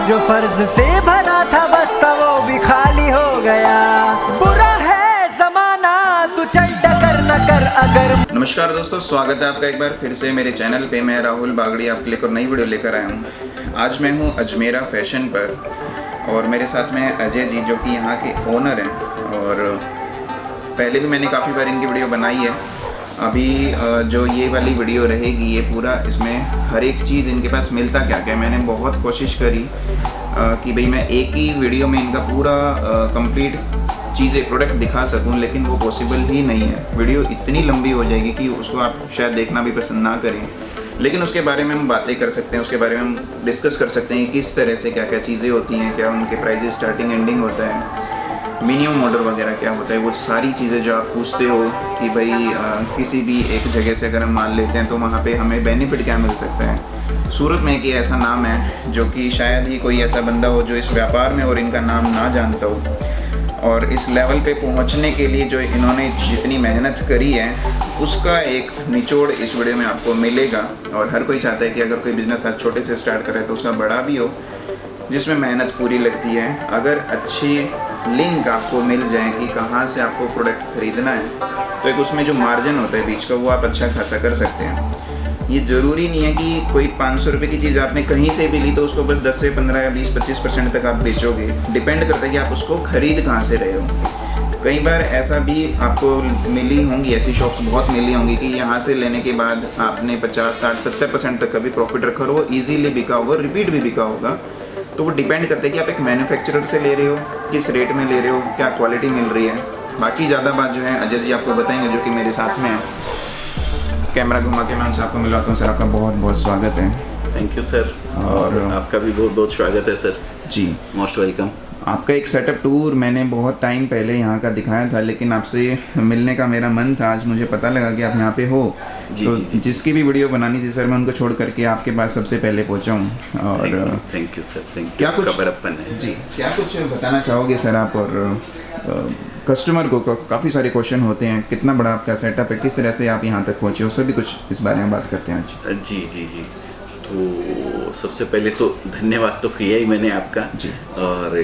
जो फर्ज से भरा था बस्ता वो भी खाली हो गया। बुरा है जमाना तू चल टकर न कर अगर। नमस्कार दोस्तों, स्वागत है आपका एक बार फिर से मेरे चैनल पे। मैं राहुल बागड़ी आपके लिए एक और नई वीडियो लेकर आया हूँ। आज मैं हूँ अजमेरा फैशन पर और मेरे साथ में है अजय जी, जो कि यहाँ के ओनर हैं। और पहले भी मैंने काफ़ी बार इनकी वीडियो बनाई है। अभी जो ये वाली वीडियो रहेगी, ये पूरा इसमें हर एक चीज़ इनके पास मिलता क्या क्या। मैंने बहुत कोशिश करी कि भाई मैं एक ही वीडियो में इनका पूरा कंप्लीट चीज़ें प्रोडक्ट दिखा सकूं, लेकिन वो पॉसिबल ही नहीं है। वीडियो इतनी लंबी हो जाएगी कि उसको आप शायद देखना भी पसंद ना करें, लेकिन उसके बारे में हम बातें कर सकते हैं, उसके बारे में हम डिस्कस कर सकते हैं किस तरह से क्या क्या चीज़ें होती हैं, क्या उनके प्राइजेस स्टार्टिंग एंडिंग होता है, मिनिमम ऑर्डर वगैरह क्या होता है। वो सारी चीज़ें जो आप पूछते हो कि भाई किसी भी एक जगह से अगर हम माल लेते हैं तो वहाँ पे हमें बेनिफिट क्या मिल सकता है। सूरत में एक ऐसा नाम है जो कि शायद ही कोई ऐसा बंदा हो जो इस व्यापार में और इनका नाम ना जानता हो। और इस लेवल पे पहुंचने के लिए जो इन्होंने जितनी मेहनत करी है उसका एक निचोड़ इस वीडियो में आपको मिलेगा। और हर कोई चाहता है कि अगर कोई बिज़नेस आज छोटे से स्टार्ट करे तो उसका बड़ा भी हो, जिसमें मेहनत पूरी लगती है। अगर अच्छी लिंक आपको मिल जाए कि कहाँ से आपको प्रोडक्ट ख़रीदना है, तो एक उसमें जो मार्जिन होता है बीच का, वो आप अच्छा खासा कर सकते हैं। ये ज़रूरी नहीं है कि कोई 500 रुपये की चीज़ आपने कहीं से भी ली तो उसको बस 10 से 15 या 20-25% तक आप बेचोगे। डिपेंड करता है कि आप उसको ख़रीद कहाँ से रहे हो। कई बार ऐसा भी आपको मिली होंगी, ऐसी शॉप्स बहुत मिली होंगी कि यहाँ से लेने के बाद आपने 50, 60, 70% तक का भी प्रॉफिट रखा हो, वो ईजीली बिका होगा, रिपीट भी बिका होगा। तो वो डिपेंड करता है कि आप एक मैन्युफैक्चरर से ले रहे हो, किस रेट में ले रहे हो, क्या क्वालिटी मिल रही है। बाकी ज़्यादा बात जो है अजय जी आपको बताएंगे, जो कि मेरे साथ में है। कैमरा घुमा के मैं उनसे आपको मिलवाता हूँ। सर, आपका बहुत बहुत स्वागत है। थैंक यू सर, और आपका भी बहुत बहुत स्वागत है सर जी, मोस्ट वेलकम। आपका एक सेटअप टूर मैंने बहुत टाइम पहले यहाँ का दिखाया था, लेकिन आपसे मिलने का मेरा मन था। आज मुझे पता लगा कि आप यहाँ पे हो। जी, तो जी। जिसकी भी वीडियो बनानी थी सर, मैं उनको छोड़ करके आपके पास सबसे पहले पहुँचा हूँ। और thank you sir, thank you. क्या कुछ बड़प्पन है जी, क्या कुछ बताना चाहोगे सर आप? और कस्टमर को काफ़ी सारे क्वेश्चन होते हैं, कितना बड़ा आपका सेटअप है, किस तरह से आप यहाँ तक पहुँचे हो, सभी कुछ इस बारे में बात करते हैं आज। जी जी जी। तो सबसे पहले तो धन्यवाद तो किया ही मैंने आपका जी। और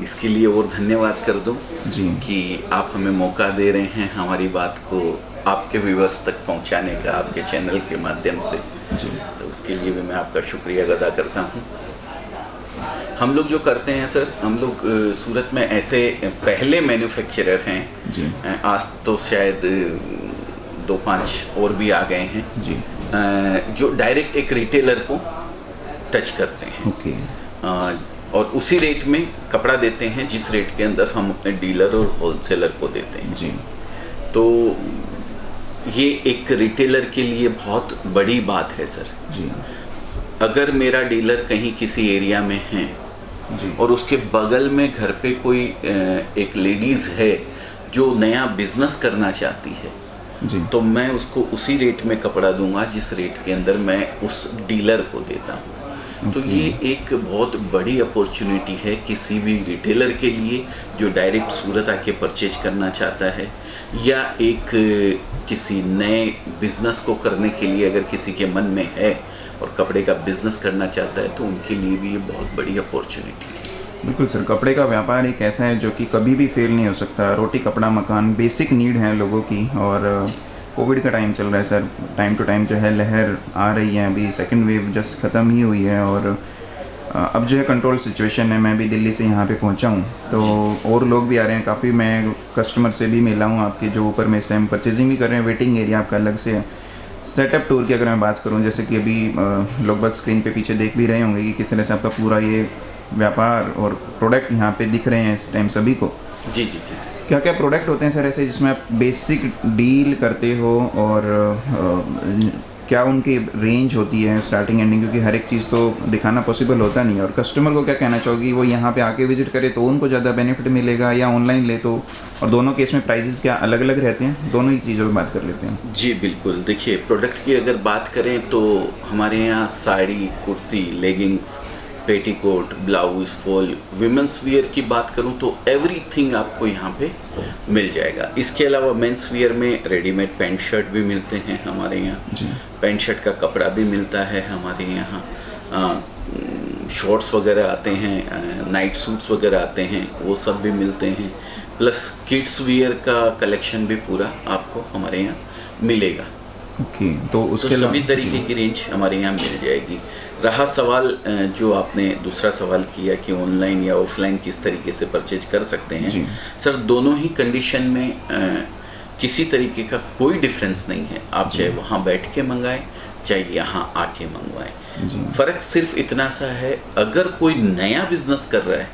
इसके लिए और धन्यवाद कर दूं जी कि आप हमें मौका दे रहे हैं हमारी बात को आपके व्यूअर्स तक पहुंचाने का, आपके चैनल के माध्यम से। जी, तो उसके लिए भी मैं आपका शुक्रिया अदा करता हूं। हम लोग जो करते हैं सर, हम लोग सूरत में ऐसे पहले मैन्युफैक्चरर हैं जी आज तो शायद 2-5 और भी आ गए हैं जी, जो डायरेक्ट एक रिटेलर को टच करते हैं। ओके। और उसी रेट में कपड़ा देते हैं जिस रेट के अंदर हम अपने डीलर और होलसेलर को देते हैं। जी, तो ये एक रिटेलर के लिए बहुत बड़ी बात है सर। जी अगर मेरा डीलर कहीं किसी एरिया में है जी, और उसके बगल में घर पे कोई एक लेडीज़ है जो नया बिजनेस करना चाहती है, जी, तो मैं उसको उसी रेट में कपड़ा दूंगा जिस रेट के अंदर मैं उस डीलर को देता हूँ। तो ये एक बहुत बड़ी अपॉर्चुनिटी है किसी भी रिटेलर के लिए जो डायरेक्ट सूरत आके परचेज करना चाहता है, या एक किसी नए बिजनेस को करने के लिए अगर किसी के मन में है और कपड़े का बिजनेस करना चाहता है, तो उनके लिए भी ये बहुत बड़ी अपॉर्चुनिटी है। बिल्कुल सर। कपड़े का व्यापार एक ऐसा है जो कि कभी भी फेल नहीं हो सकता। रोटी, कपड़ा, मकान बेसिक नीड है लोगों की। और कोविड का टाइम चल रहा है सर, टाइम टू टाइम जो है लहर आ रही है। अभी सेकंड वेव जस्ट ख़त्म ही हुई है और अब जो है कंट्रोल सिचुएशन है। मैं भी दिल्ली से यहाँ पे पहुँचा हूँ, तो और लोग भी आ रहे हैं काफ़ी। मैं कस्टमर से भी मिला हूँ आपके, जो ऊपर में इस टाइम परचेजिंग भी कर रहे हैं। वेटिंग एरिया आपका अलग से है। सेटअप टूर की अगर मैं बात करूं, जैसे कि अभी लोग बाग स्क्रीन पे पीछे देख भी रहे होंगे कि किस तरह से आपका पूरा ये व्यापार और प्रोडक्ट यहाँ पे दिख रहे हैं इस टाइम सभी को। जी जी जी। क्या क्या प्रोडक्ट होते हैं सर ऐसे जिसमें आप बेसिक डील करते हो, और क्या उनकी रेंज होती है स्टार्टिंग एंडिंग? क्योंकि हर एक चीज़ तो दिखाना पॉसिबल होता नहीं है। और कस्टमर को क्या कहना चाहोगी, वो यहाँ पे आके विजिट करे तो उनको ज़्यादा बेनिफिट मिलेगा, या ऑनलाइन ले तो? और दोनों केस में प्राइसेस क्या अलग अलग रहते हैं? दोनों ही चीज़ों पर बात कर लेते हैं। जी बिल्कुल। देखिए, प्रोडक्ट की अगर बात करें तो हमारे यहाँ sari, kurti, leggings, petticoat, blouse, fall, women's wear की बात करूं तो एवरीथिंग आपको यहाँ पे मिल जाएगा। इसके अलावा मेंस वियर में रेडीमेड पैंट शर्ट भी मिलते हैं हमारे यहाँ। पैंट शर्ट का कपड़ा भी मिलता है हमारे यहाँ। शॉर्ट्स वगैरह आते हैं, नाइट सूट्स वगैरह आते हैं, वो सब भी मिलते हैं। प्लस किड्स वियर का कलेक्शन भी पूरा आपको हमारे यहाँ मिलेगा। ओके, तो उसके सभी तरीके की रेंज हमारे यहाँ मिल जाएगी। रहा सवाल जो आपने दूसरा सवाल किया कि ऑनलाइन या ऑफलाइन किस तरीके से परचेज कर सकते हैं, सर दोनों ही कंडीशन में किसी तरीके का कोई डिफरेंस नहीं है। आप चाहे वहाँ बैठ के मंगाएं, चाहे यहाँ आके मंगवाएं। फ़र्क सिर्फ इतना सा है, अगर कोई नया बिजनेस कर रहा है,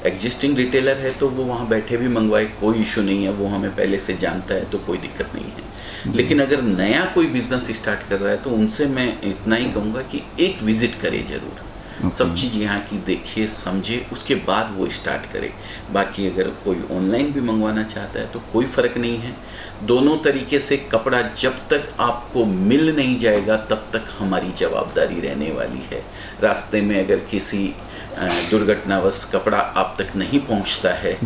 एग्जिस्टिंग रिटेलर है, तो वो वहाँ बैठे भी मंगवाए, कोई इशू नहीं है, वो हमें पहले से जानता है तो कोई दिक्कत नहीं है। लेकिन अगर नया कोई बिजनेस स्टार्ट कर रहा है तो उनसे मैं इतना ही कहूँगा कि एक विजिट करे ज़रूर, सब चीज़ यहाँ की देखिए समझे, उसके बाद वो स्टार्ट करे। बाकी अगर कोई ऑनलाइन भी मंगवाना चाहता है तो कोई फ़र्क नहीं है। दोनों तरीके से कपड़ा जब तक आपको मिल नहीं जाएगा तब तक हमारी जवाबदारी रहने वाली है। रास्ते में अगर किसी दुर्घटनावश कपड़ा आप तक नहीं पहुँचता है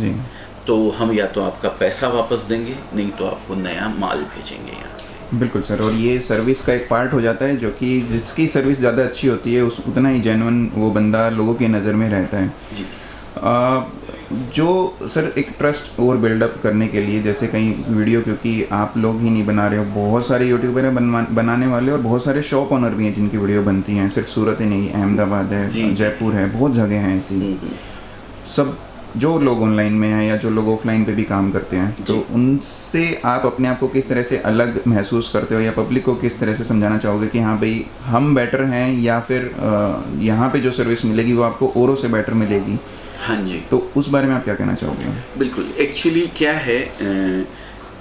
तो हम या तो आपका पैसा वापस देंगे, नहीं तो आपको नया माल भेजेंगे यहाँ से। बिल्कुल सर, और ये सर्विस का एक पार्ट हो जाता है, जो कि जिसकी सर्विस ज़्यादा अच्छी होती है उतना ही जेन्युइन वो बंदा लोगों की नज़र में रहता है जी। जो सर एक ट्रस्ट और बिल्डअप करने के लिए, जैसे कई वीडियो, क्योंकि आप लोग ही नहीं बना रहे हो, बहुत सारे यूट्यूबर हैं बनाने वाले, और बहुत सारे शॉप ओनर भी हैं जिनकी वीडियो बनती हैं, सिर्फ सूरत ही नहीं, अहमदाबाद है, जयपुर है, बहुत जगह हैं ऐसी। सब जो लोग ऑनलाइन में हैं या जो लोग ऑफलाइन पे भी काम करते हैं, तो उनसे आप अपने आप को किस तरह से अलग महसूस करते हो, या पब्लिक को किस तरह से समझाना चाहोगे कि हाँ भाई हम बेटर हैं, या फिर यहाँ पे जो सर्विस मिलेगी वो आपको औरों से बेटर मिलेगी? हाँ जी, तो उस बारे में आप क्या कहना चाहोगे? बिल्कुल, एक्चुअली क्या है,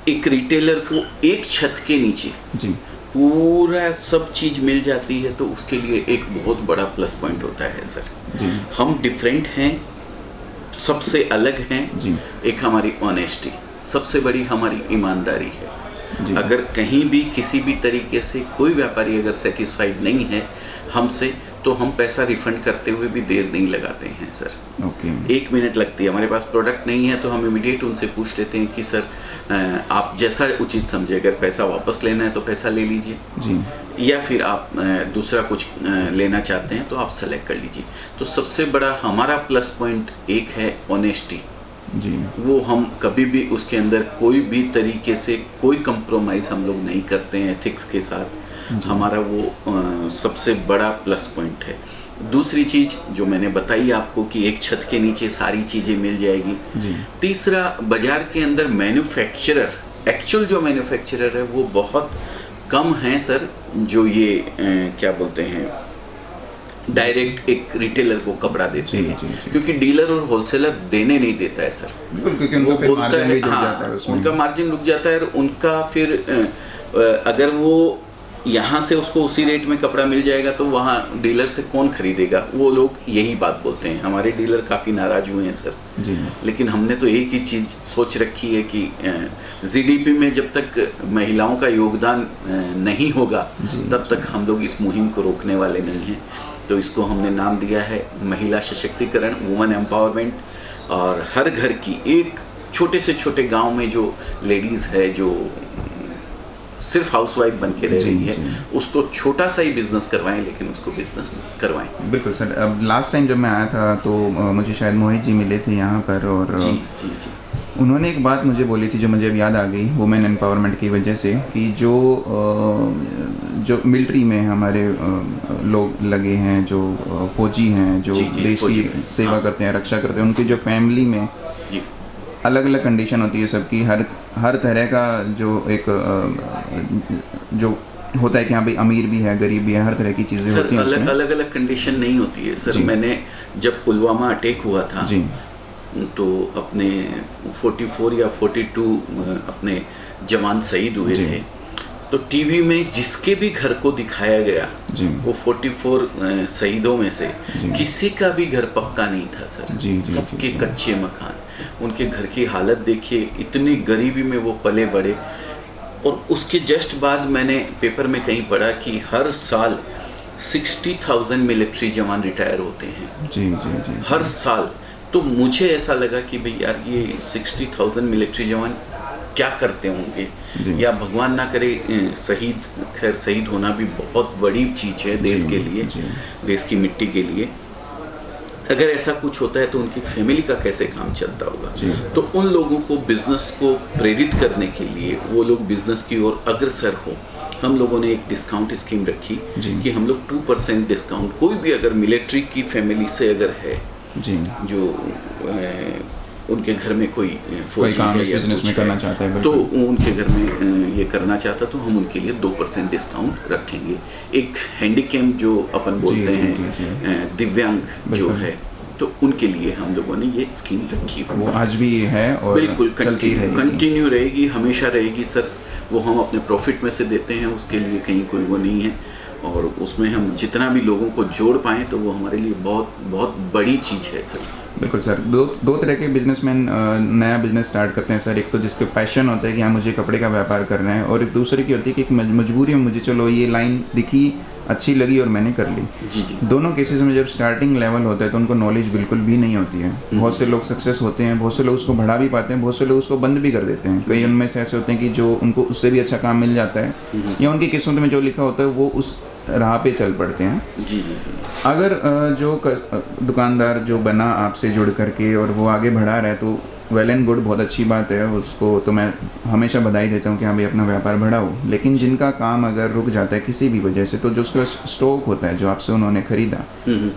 एक रिटेलर को एक छत के नीचे जी पूरा सब चीज़ मिल जाती है, तो उसके लिए एक बहुत बड़ा प्लस पॉइंट होता है सर जी। हम डिफरेंट हैं, सबसे अलग हैं जी। एक हमारी ऑनेस्टी, सबसे बड़ी हमारी ईमानदारी है जी। अगर कहीं भी किसी भी तरीके से कोई व्यापारी अगर सेटिस्फाइड नहीं है हमसे, तो हम पैसा रिफंड करते हुए भी देर नहीं लगाते हैं सर। ओके। 1 मिनट लगती है, हमारे पास प्रोडक्ट नहीं है तो हम इमीडिएट उनसे पूछ लेते हैं कि सर आप जैसा उचित समझे, अगर पैसा वापस लेना है तो पैसा ले लीजिए जी, या फिर आप दूसरा कुछ लेना चाहते हैं तो आप सेलेक्ट कर लीजिए। तो सबसे बड़ा हमारा प्लस पॉइंट एक है ऑनेस्टी जी। वो हम कभी भी उसके अंदर कोई भी तरीके से कोई कंप्रोमाइज़ हम लोग नहीं करते हैं एथिक्स के साथ, हमारा वो सबसे बड़ा प्लस पॉइंट है। दूसरी चीज़ जो मैंने बताई आपको कि एक छत के नीचे सारी चीज़ें मिल जाएगी जी। तीसरा, बाज़ार के अंदर मैन्युफैक्चरर, एक्चुअल जो मैन्युफैक्चरर है वो बहुत कम हैं सर, जो ये क्या बोलते हैं डायरेक्ट एक रिटेलर को कपड़ा देते हैं, क्योंकि डीलर और होलसेलर देने नहीं देता है सर। बिल्कुल, क्योंकि उनका फिर मार्जिन भी रुक जाता है उसमें। उनका मार्जिन रुक जाता है, और उनका फिर अगर वो यहाँ से उसको उसी रेट में कपड़ा मिल जाएगा तो वहाँ डीलर से कौन खरीदेगा, वो लोग यही बात बोलते हैं। हमारे डीलर काफ़ी नाराज़ हुए हैं सर जी। लेकिन हमने तो एक ही चीज़ सोच रखी है कि जीडीपी में जब तक महिलाओं का योगदान नहीं होगा तब तक हम लोग इस मुहिम को रोकने वाले नहीं हैं। तो इसको हमने नाम दिया है महिला सशक्तिकरण, वुमेन एम्पावरमेंट। और हर घर की एक छोटे से छोटे गांव में जो लेडीज़ है जो सिर्फ हाउसवाइफ बन के रह रही है, उसको छोटा सा ही बिजनेस करवाएं, लेकिन उसको बिजनेस करवाएं। बिल्कुल सर। अब लास्ट टाइम जब मैं आया था तो मुझे शायद मोहित जी मिले थे यहाँ पर, और जी जी जी। उन्होंने एक बात मुझे बोली थी जो मुझे अब याद आ गई वुमेन एम्पावरमेंट की वजह से, कि जो मिलिट्री में हमारे लोग लगे हैं, जो फौजी हैं, जो देश की सेवा करते हैं, रक्षा करते हैं, उनकी जो फैमिली में अलग अलग कंडीशन होती है सबकी, हर तरह का जो एक जो होता है कि हाँ भाई अमीर भी है, गरीब भी है, हर तरह की चीज़ें होती हैं उसमें। अलग अलग कंडीशन नहीं होती है सर। मैंने जब पुलवामा अटैक हुआ था जी, तो अपने 44 या 42 अपने जवान शहीद हुए थे, तो टीवी में जिसके भी घर को दिखाया गया वो 44 शहीदों में से किसी का भी घर पक्का नहीं था सर, सबके कच्चे मकान। उनके घर की हालत देखिए, इतनी गरीबी में वो पले बड़े। और उसके जस्ट बाद मैंने पेपर में कहीं पढ़ा कि हर साल 60,000 मिलिट्री जवान रिटायर होते हैं जी जी जी हर साल। तो मुझे ऐसा लगा कि भाई यार ये 60,000 मिलिट्री जवान क्या करते होंगे, या भगवान ना करे शहीद, खैर शहीद होना भी बहुत बड़ी चीज़ है देश के लिए, देश की मिट्टी के लिए। अगर ऐसा कुछ होता है तो उनकी फैमिली का कैसे काम चलता होगा। जी। तो उन लोगों को बिजनेस को प्रेरित करने के लिए, वो लोग बिजनेस की ओर अग्रसर हो, हम लोगों ने एक डिस्काउंट स्कीम रखी जी। कि हम लोग 2% डिस्काउंट, कोई भी अगर मिलिट्री की फैमिली से अगर है जी, जो उनके घर में कोई फौजी काम है इस या बिजनेस कुछ में करना है, चाहता है, तो बिल्कुल। उनके घर में ये करना चाहता तो हम उनके लिए 2% डिस्काउंट रखेंगे। एक हैंडीकैम जो अपन बोलते जी, हैं, जी, जी। दिव्यांग जो बिल्कुल। है, तो उनके लिए हम लोगों ने ये स्कीम रखी हुई वो है। आज भी है और बिल्कुल चलती रहेगी। कंटिन्यू रहेगी, हमेशा रहेगी सर। वो हम अपने प्रॉफिट में से देते हैं, उसके लिए कहीं कोई वो नहीं है, और उसमें हम जितना भी लोगों को जोड़ पाएँ तो वो हमारे लिए बहुत बहुत बड़ी चीज़ है सर। बिल्कुल सर। दो तरह के बिजनेसमैन नया बिजनेस स्टार्ट करते हैं सर। एक तो जिसके पैशन होता है कि हाँ मुझे कपड़े का व्यापार करना है, और एक दूसरे की होती है कि एक मजबूरी में मुझे चलो ये लाइन दिखी, अच्छी लगी और मैंने कर ली। जी जी। दोनों केसेस में जब स्टार्टिंग लेवल होता है तो उनको नॉलेज बिल्कुल भी नहीं होती है। बहुत से लोग सक्सेस होते हैं, बहुत से लोग उसको बढ़ा भी पाते हैं, बहुत से लोग उसको बंद भी कर देते हैं। कई उनमें से ऐसे होते हैं कि जो उनको उससे भी अच्छा काम मिल जाता है, या उनकी किस्मत में जो लिखा होता है वो उस राह पे चल पड़ते हैं। जी जी जी। अगर दुकानदार जो बना आपसे जुड़ करके और वो आगे बढ़ा रहा है तो वेल एंड गुड, बहुत अच्छी बात है, उसको तो मैं हमेशा बधाई देता हूँ कि हाँ भाई अपना व्यापार बढ़ाओ। लेकिन जिनका काम अगर रुक जाता है किसी भी वजह से, तो जो उसका स्टॉक होता है जो आपसे उन्होंने खरीदा,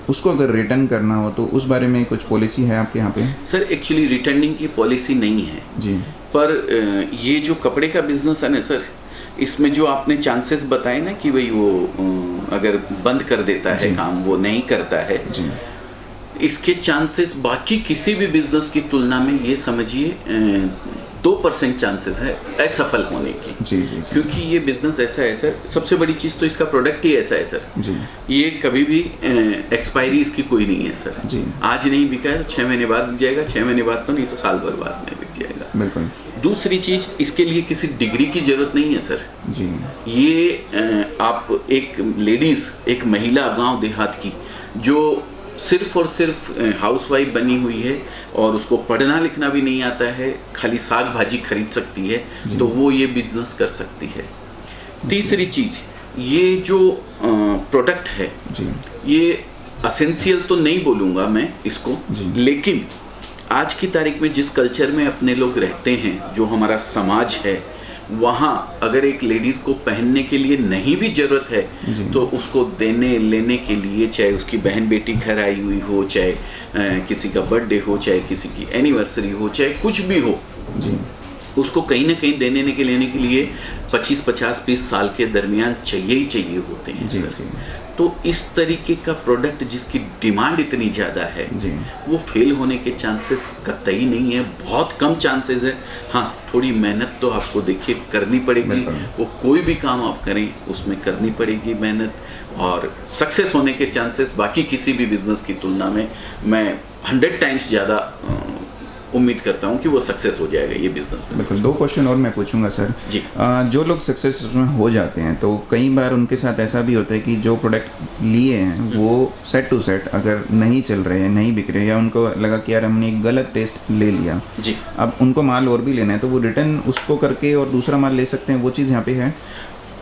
उसको अगर रिटर्न करना हो तो उस बारे में कुछ पॉलिसी है आपके यहाँ पे? सर एक्चुअली रिटर्निंग की पॉलिसी नहीं है जी। पर ये जो कपड़े का बिजनेस है ना सर, इसमें जो आपने चांसेस बताए ना कि भाई वो अगर बंद कर देता है काम, वो नहीं करता है जी। इसके चांसेस बाकी किसी भी बिजनेस की तुलना में ये समझिए 2% चांसेस है असफल होने की। जी जी। क्योंकि ये बिजनेस ऐसा है सर, सबसे बड़ी चीज़ तो इसका प्रोडक्ट ही ऐसा है सर। जी। ये कभी भी एक्सपायरी इसकी कोई नहीं है सर। जी। आज नहीं बिका है तो 6 महीने बाद बिक जाएगा, 6 महीने बाद तो नहीं तो साल भर बाद में बिक जाएगा। बिल्कुल। दूसरी चीज़, इसके लिए किसी डिग्री की जरूरत नहीं है सर। जी। ये आप एक लेडीज़, एक महिला गांव देहात की जो सिर्फ और सिर्फ हाउसवाइफ बनी हुई है और उसको पढ़ना लिखना भी नहीं आता है, खाली साग भाजी खरीद सकती है, तो वो ये बिजनेस कर सकती है। तीसरी चीज़, ये जो प्रोडक्ट है जी। ये असेंशियल तो नहीं बोलूँगा मैं इसको, लेकिन आज की तारीख में जिस कल्चर में अपने लोग रहते हैं, जो हमारा समाज है, वहाँ अगर एक लेडीज़ को पहनने के लिए नहीं भी ज़रूरत है तो उसको देने लेने के लिए, चाहे उसकी बहन बेटी घर आई हुई हो, चाहे किसी का बर्थडे हो, चाहे किसी की एनिवर्सरी हो, चाहे कुछ भी हो जी, उसको कहीं ना कहीं लेने के लिए 25, 50, 20 साल के दरमियान चाहिए ही चाहिए होते हैं जी, सर। जी। तो इस तरीके का प्रोडक्ट जिसकी डिमांड इतनी ज़्यादा है जी। वो फेल होने के चांसेस कतई नहीं है, बहुत कम चांसेस है। हाँ, थोड़ी मेहनत तो आपको देखिए करनी पड़ेगी, वो कोई भी काम आप करें उसमें करनी पड़ेगी मेहनत, और सक्सेस होने के चांसेस बाकी किसी भी बिजनेस की तुलना में मैं 100 टाइम्स ज़्यादा उम्मीद करता हूँ कि वो सक्सेस हो जाएगा ये बिजनेस में। बिल्कुल। 2 क्वेश्चन और मैं पूछूंगा सर जी। जो लोग सक्सेस उसमें हो जाते हैं तो कई बार उनके साथ ऐसा भी होता है कि जो प्रोडक्ट लिए हैं वो सेट टू सेट अगर नहीं चल रहे हैं, नहीं बिक रहे, या उनको लगा कि यार हमने एक गलत टेस्ट ले लिया, जी, अब उनको माल और भी लेना है, तो वो रिटर्न उसको करके और दूसरा माल ले सकते हैं, वो चीज़ यहाँ पे है?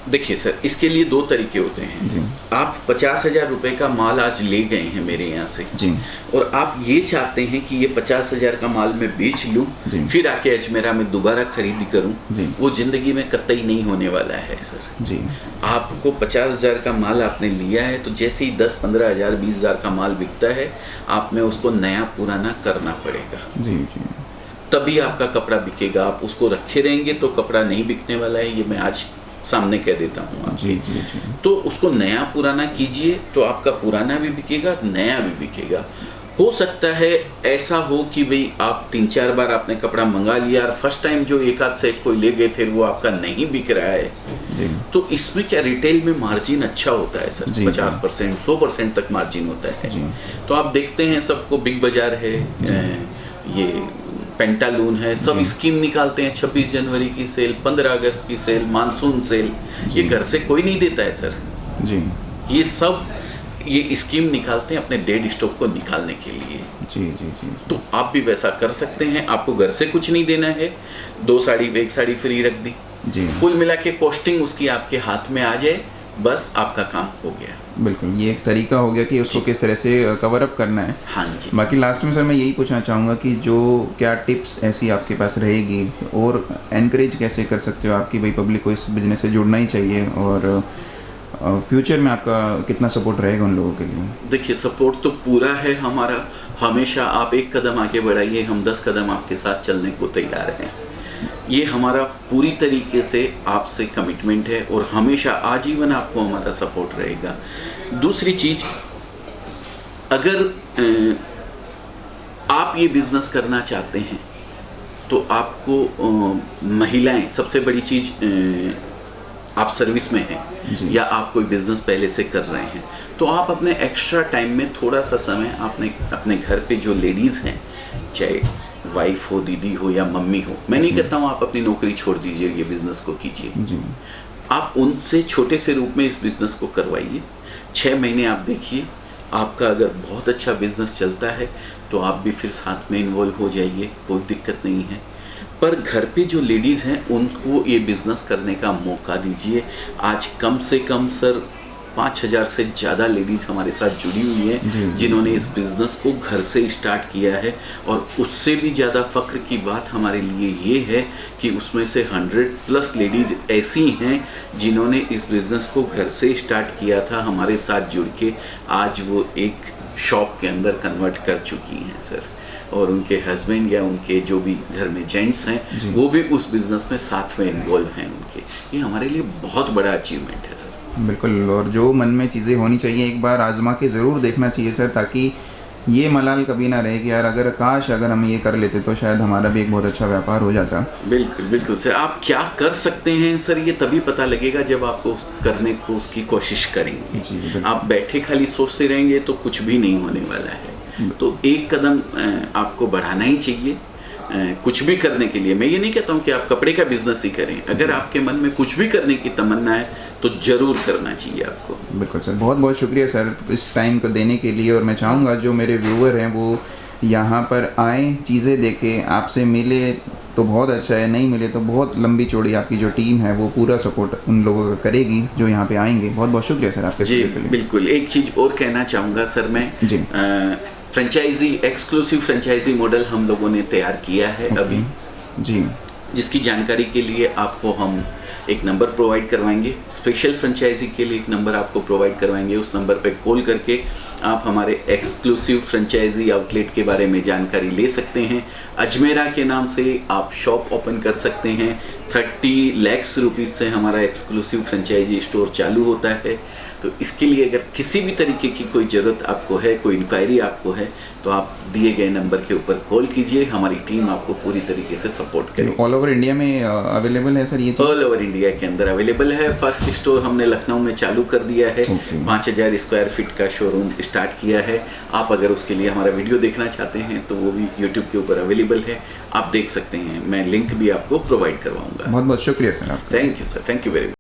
देखिए सर, इसके लिए 2 तरीके होते हैं जी। आप 50,000 रुपये का माल आज ले गए हैं मेरे यहाँ से जी। और आप ये चाहते हैं कि ये 50,000 का माल मैं बेच लूँ, फिर आके अजमेरा में दोबारा खरीदी करूँ, वो ज़िंदगी में कतई नहीं होने वाला है सर। जी। आपको 50,000 का माल आपने लिया है तो जैसे ही 10, 15,000, 20,000 का माल बिकता है, आप में उसको नया पुराना करना पड़ेगा। जी जी। तभी आपका कपड़ा बिकेगा। आप उसको रखे रहेंगे तो कपड़ा नहीं बिकने वाला है, ये मैं आज सामने कह देता हूँ। जी जी जी। तो उसको नया पुराना कीजिए तो आपका पुराना भी बिकेगा, नया भी बिकेगा। हो सकता है ऐसा हो कि भाई आप 3-4 बार आपने कपड़ा मंगा लिया और फर्स्ट टाइम जो एक आध सेट कोई ले गए थे वो आपका नहीं बिक रहा है, जी। तो इसमें क्या रिटेल में मार्जिन अच्छा होता है सर, 50%, 100% तक मार्जिन होता है। जी। तो आप देखते हैं सबको बिग बाजार है, ये पेंटालून है, सब स्कीम निकालते हैं, 26 जनवरी की सेल, 15 अगस्त की सेल, मानसून सेल, ये घर से कोई नहीं देता है सर। जी। ये सब ये स्कीम निकालते हैं अपने डेड स्टॉक को निकालने के लिए। जी जी जी। तो आप भी वैसा कर सकते हैं, आपको घर से कुछ नहीं देना है, 2 साड़ी 1 साड़ी फ्री रख दी, जी। कुल मिला के कॉस्टिंग उसकी आपके हाथ में आ जाए बस आपका काम हो गया। बिल्कुल, ये एक तरीका हो गया कि उसको किस तरह से कवर अप करना है। हाँ जी। बाकी लास्ट में सर मैं यही पूछना चाहूँगा कि जो क्या टिप्स ऐसी आपके पास रहेगी और एनकरेज कैसे कर सकते हो आपकी भाई पब्लिक को इस बिज़नेस से जुड़ना ही चाहिए, और फ्यूचर में आपका कितना सपोर्ट रहेगा उन लोगों के लिए? देखिए, सपोर्ट तो पूरा है हमारा। हमेशा आप एक कदम आगे बढ़ाइए, हम 10 कदम आपके साथ चलने को तैयार हैं। ये हमारा पूरी तरीके से आपसे कमिटमेंट है और हमेशा आजीवन आपको हमारा सपोर्ट रहेगा। दूसरी चीज़, अगर आप ये बिज़नेस करना चाहते हैं तो आपको महिलाएं, सबसे बड़ी चीज़, आप सर्विस में हैं या आप कोई बिज़नेस पहले से कर रहे हैं, तो आप अपने एक्स्ट्रा टाइम में थोड़ा सा समय आपने अपने घर पे जो लेडीज़ हैं, चाहे वाइफ हो, दीदी हो या मम्मी हो, मैं नहीं कहता हूँ आप अपनी नौकरी छोड़ दीजिए, ये बिज़नेस को कीजिए। जी, आप उनसे छोटे से रूप में इस बिज़नेस को करवाइए। 6 महीने आप देखिए, आपका अगर बहुत अच्छा बिज़नेस चलता है तो आप भी फिर साथ में इन्वॉल्व हो जाइए, कोई दिक्कत नहीं है। पर घर पे जो लेडीज़ हैं उनको ये बिज़नेस करने का मौका दीजिए। आज कम से कम सर 5000 से ज़्यादा लेडीज़ हमारे साथ जुड़ी हुई हैं जिन्होंने इस बिज़नेस को घर से स्टार्ट किया है, और उससे भी ज़्यादा फ़ख्र की बात हमारे लिए ये है कि उसमें से 100+ लेडीज़ ऐसी हैं जिन्होंने इस बिज़नेस को घर से स्टार्ट किया था, हमारे साथ जुड़ के आज वो एक शॉप के अंदर कन्वर्ट कर चुकी हैं सर, और उनके हस्बैंड या उनके जो भी घर में जेंट्स हैं वो भी उस बिज़नेस में साथ में इन्वॉल्व हैं उनके। ये हमारे लिए बहुत बड़ा अचीवमेंट है सर। बिल्कुल, और जो मन में चीज़ें होनी चाहिए एक बार आजमा के ज़रूर देखना चाहिए सर, ताकि ये मलाल कभी ना रहे कि यार अगर हम ये कर लेते तो शायद हमारा भी एक बहुत अच्छा व्यापार हो जाता। बिल्कुल बिल्कुल सर, आप क्या कर सकते हैं सर, ये तभी पता लगेगा जब आपको करने को उसकी कोशिश करेंगे। आप बैठे खाली सोचते रहेंगे तो कुछ भी नहीं होने वाला है। तो एक कदम आपको बढ़ाना ही चाहिए कुछ भी करने के लिए। मैं ये नहीं कहता हूँ कि आप कपड़े का बिजनेस ही करें, अगर आपके मन में कुछ भी करने की तमन्ना है तो ज़रूर करना चाहिए आपको। बिल्कुल सर, बहुत बहुत शुक्रिया सर इस टाइम को देने के लिए, और मैं चाहूँगा जो मेरे व्यूअर हैं वो यहाँ पर आएँ, चीज़ें देखें, आपसे मिले तो बहुत अच्छा है, नहीं मिले तो बहुत लंबी चौड़ी आपकी जो टीम है वो पूरा सपोर्ट उन लोगों का करेगी जो यहाँ पे आएंगे। बहुत बहुत शुक्रिया सर आपके जी बिल्कुल। एक चीज़ और कहना चाहूँगा सर मैं जी, फ्रेंचाइजी, एक्सक्लूसिव फ्रेंचाइजी मॉडल हम लोगों ने तैयार किया है अभी जी, जिसकी जानकारी के लिए आपको हम एक नंबर प्रोवाइड करवाएंगे। स्पेशल फ्रेंचाइजी के लिए एक नंबर आपको प्रोवाइड करवाएंगे, उस नंबर पे कॉल करके आप हमारे एक्सक्लूसिव फ्रेंचाइजी आउटलेट के बारे में जानकारी ले सकते हैं। अजमेरा के नाम से आप शॉप ओपन कर सकते हैं। 30 लाख रुपीज़ से हमारा एक्सक्लूसिव फ्रेंचाइजी स्टोर चालू होता है। तो इसके लिए अगर किसी भी तरीके की कोई ज़रूरत आपको है, कोई इंक्वायरी आपको है, तो आप दिए गए नंबर के ऊपर कॉल कीजिए, हमारी टीम आपको पूरी तरीके से सपोर्ट करेगी। ऑल ओवर इंडिया में अवेलेबल है सर ये चीज़? ऑल ओवर इंडिया के अंदर अवेलेबल है। फर्स्ट स्टोर हमने लखनऊ में चालू कर दिया है। 5000 स्क्वायर फीट का शोरूम स्टार्ट किया है। आप अगर उसके लिए हमारा वीडियो देखना चाहते हैं तो वो भी यूट्यूब के ऊपर अवेलेबल है, आप देख सकते हैं। मैं लिंक भी आपको प्रोवाइड करवाऊँगा। बहुत बहुत शुक्रिया सर आपका। Thank you sir, thank you very much.